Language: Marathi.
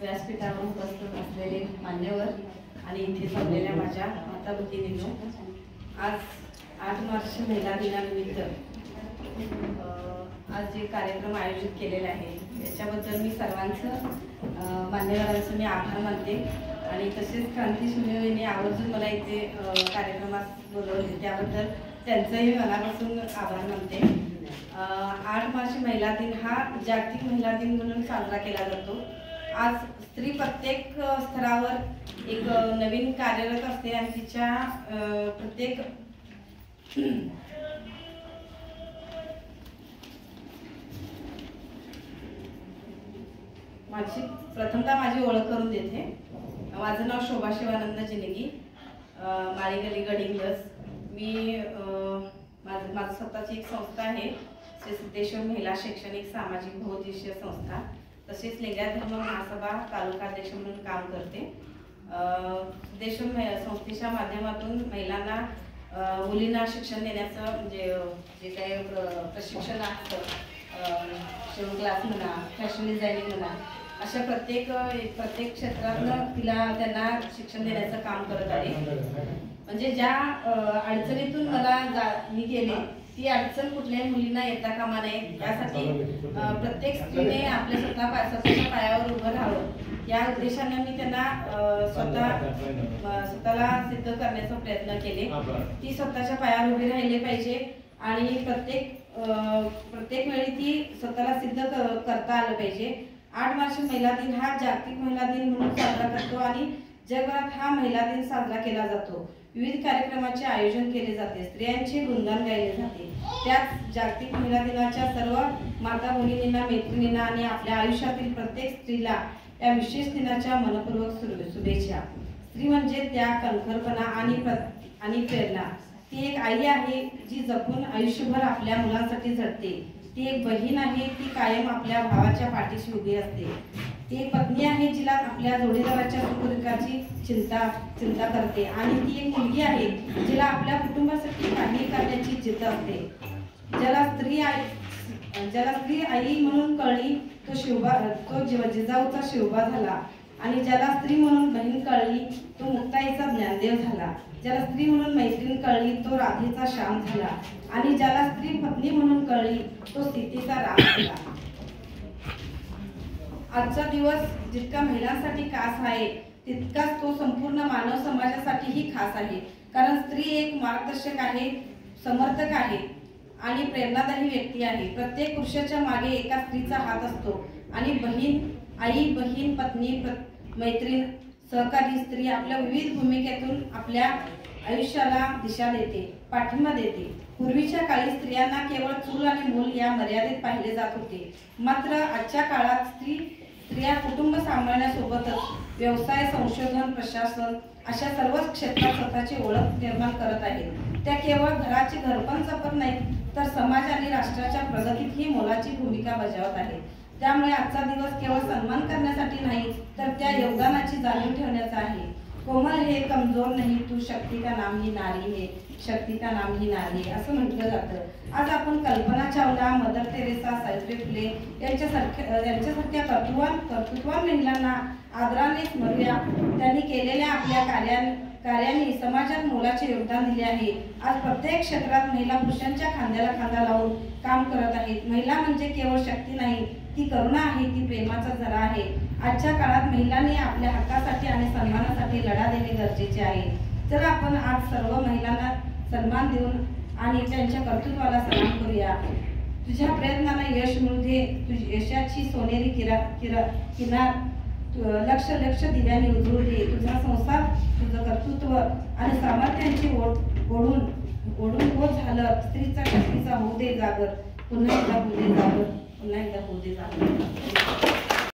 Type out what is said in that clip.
व्यासपीठावर उपस्थित असलेले मान्यवर आणि इथे जमलेल्या माझ्या माता भगिनींनो, आज 8 मार्च महिला दिनानिमित्त आज जे कार्यक्रम आयोजित केलेला आहे त्याच्याबद्दल मी सर्वांचं मान्यवरांचं मी आभार मानते आणि तसेच क्रांती सुनेने आवर्जून मला इथे कार्यक्रमात बोलवले त्याबद्दल त्यांचंही मनापासून आभार मानते। 8 मार्च महिला दिन हा जागतिक महिला दिन म्हणून साजरा केला जातो। आज स्त्री प्रत्येक स्तरावर एक नवीन कार्यरत असते आणि तिच्या प्रत्येक प्रथमतः माझी ओळख करून देते। माझं नाव शोभा शिवानंद जिनगी, माळीगली गडिंग्लज। मी माझं स्वतःची एक संस्था आहे, श्री सिद्धेश्वर महिला शैक्षणिक सामाजिक बहुउद्देशीय संस्था। तसेच लिंगायत धर्म महासभा तालुका अध्यक्ष म्हणून काम करते। सिद्धेश्वर संस्थेच्या माध्यमातून महिलांना मुलींना शिक्षण देण्याचं म्हणजे जे काही प्रशिक्षण असतं, शिवण क्लास म्हणा, फॅशन डिझायनिंग म्हणा, अशा प्रत्येक क्षेत्रातनं त्यांना शिक्षण देण्याचं काम करत आहे। म्हणजे ज्या अडचणीतून मी गेले ती अडचण कुठल्याही मुलींना येता कामा नये यासाठी प्रत्येक स्त्रीने आपल्या स्वतःच्या पायावर उभं राहावं या उद्देशाने मी त्यांना स्वतःला सिद्ध करण्याचा प्रयत्न केले। ती स्वतःच्या पायावर उभी राहिले पाहिजे आणि प्रत्येक वेळी ती स्वतःला सिद्ध करता आलं पाहिजे। 8 मार्च महिला दिन हा जागतिक महिला दिन म्हणून साजरा करतो आणि जगभरात हा महिला दिन साजरा केला जातो। विविध कार्यक्रमांचे आयोजन केले जाते, स्त्रियांचे गुणगान गायले जाते। त्याच जागतिक महिला दिनाच्या सर्व माता भगिनींना, मैत्रिणींना आणि आपल्या आयुष्यातील प्रत्येक स्त्रीला या विशेष दिनाच्या मनपूर्वक शुभेच्छा। स्त्री म्हणजे त्या कणखरपणा आणि प्रेरणा। ती एक आई आहे जी जपून आयुष्यभर आपल्या मुलांसाठी झटते। ती एक बहीण आहे, ती कायम आपल्या भावाच्या पाठीशी उभी असते। ती एक पत्नी आहे जिला आपल्या जोडीदाराच्या सुखदुःखाची चिंता करते आणि ती एक मुलगी आहे जिला आपल्या कुटुंबासाठी काही करण्याची जिद्द असते। ज्याला स्त्री आई म्हणून कळली तो जिजाऊचा शिवबा झाला आणि ज्याला स्त्री म्हणून बहीण कळली तो मुक्ताईचा ज्ञानदेव झाला। ज्याला स्त्री म्हणून मैत्रीण कळली तो राधेचा श्याम झाला आणि ज्याला स्त्री पत्नी म्हणून कळली तो सीतेचा राम झाला। आजचा दिवस जितका महिलांसाठी खास आहे तितकाच तो संपूर्ण मानव समाजासाठीही खास आहे, कारण स्त्री एक मार्गदर्शक आहे, समर्थक आहे आणि प्रेरणादायी व्यक्ती आहे। प्रत्येक पुरुषाच्या मागे एका स्त्रीचा हात असतो आणि आई, बहीण, पत्नी, मैत्रीण, सहकारी स्त्री आपल्या विविध भूमिकेतून आपल्या आयुष्याला दिशा देते, पाठिंबा देते। पूर्वीच्या काळी स्त्रियांना केवळ चूल आणि मूल या मर्यादेत पाहिले जात होते, मात्र आजच्या काळात स्त्रिया कुटुंब सांभाळण्यासोबतच व्यवसाय, संशोधन, प्रशासन अशा सर्वच क्षेत्रात स्वतःची ओळख निर्माण करत आहेत। त्या केवळ घराचे घरपण जपत नाहीत तर समाज आणि राष्ट्राच्या प्रगतीतही मोलाची भूमिका बजावत आहेत। त्यामुळे आजचा दिवस केवळ सन्मान करण्यासाठी नाही तर त्या योगदानाची जाणीव ठेवण्याचा आहे। कोमल हे कमजोर नाही, तू शक्ती का नाम ही नारी है, शक्ती का नाम ही नारी है असं म्हटलं जातं। आज आपण कल्पना चावला, मदर तेरेसा, सावित्री फुले यांच्यासारख्या कर्तृत्ववान महिलांना आदराने स्मरूया। त्यांनी केलेल्या आपल्या कार्याने समाजात मोलाचे योगदान दिले आहे। आज प्रत्येक क्षेत्रात महिला पुरुषांच्या खांद्याला खांदा लावून काम करत आहेत। महिला म्हणजे केवळ शक्ती नाही, ती करुणा आहे, ती प्रेमाचा झरा आहे। आजच्या काळात महिलांनी आपल्या हक्कासाठी आणि सन्मानासाठी लढा देणे गरजेचे आहे। तर आपण आज सर्व महिलांना सन्मान देऊन आणि त्यांच्या कर्तृत्वाला सलाम करूया। तुझ्या प्रयत्नांना यश मिळू दे, तुझी यशाची सोनेरी किनार लक्ष दिव्याने उजळू दे। तुझा संसार, तुझं कर्तृत्व आणि सामर्थ्यांची ओढून होत झालं। स्त्रीचा शक्तीचा होऊ दे जागर, पुन्हा एकदा होऊ दे जागर, पुन्हा एकदा होऊ दे जागर।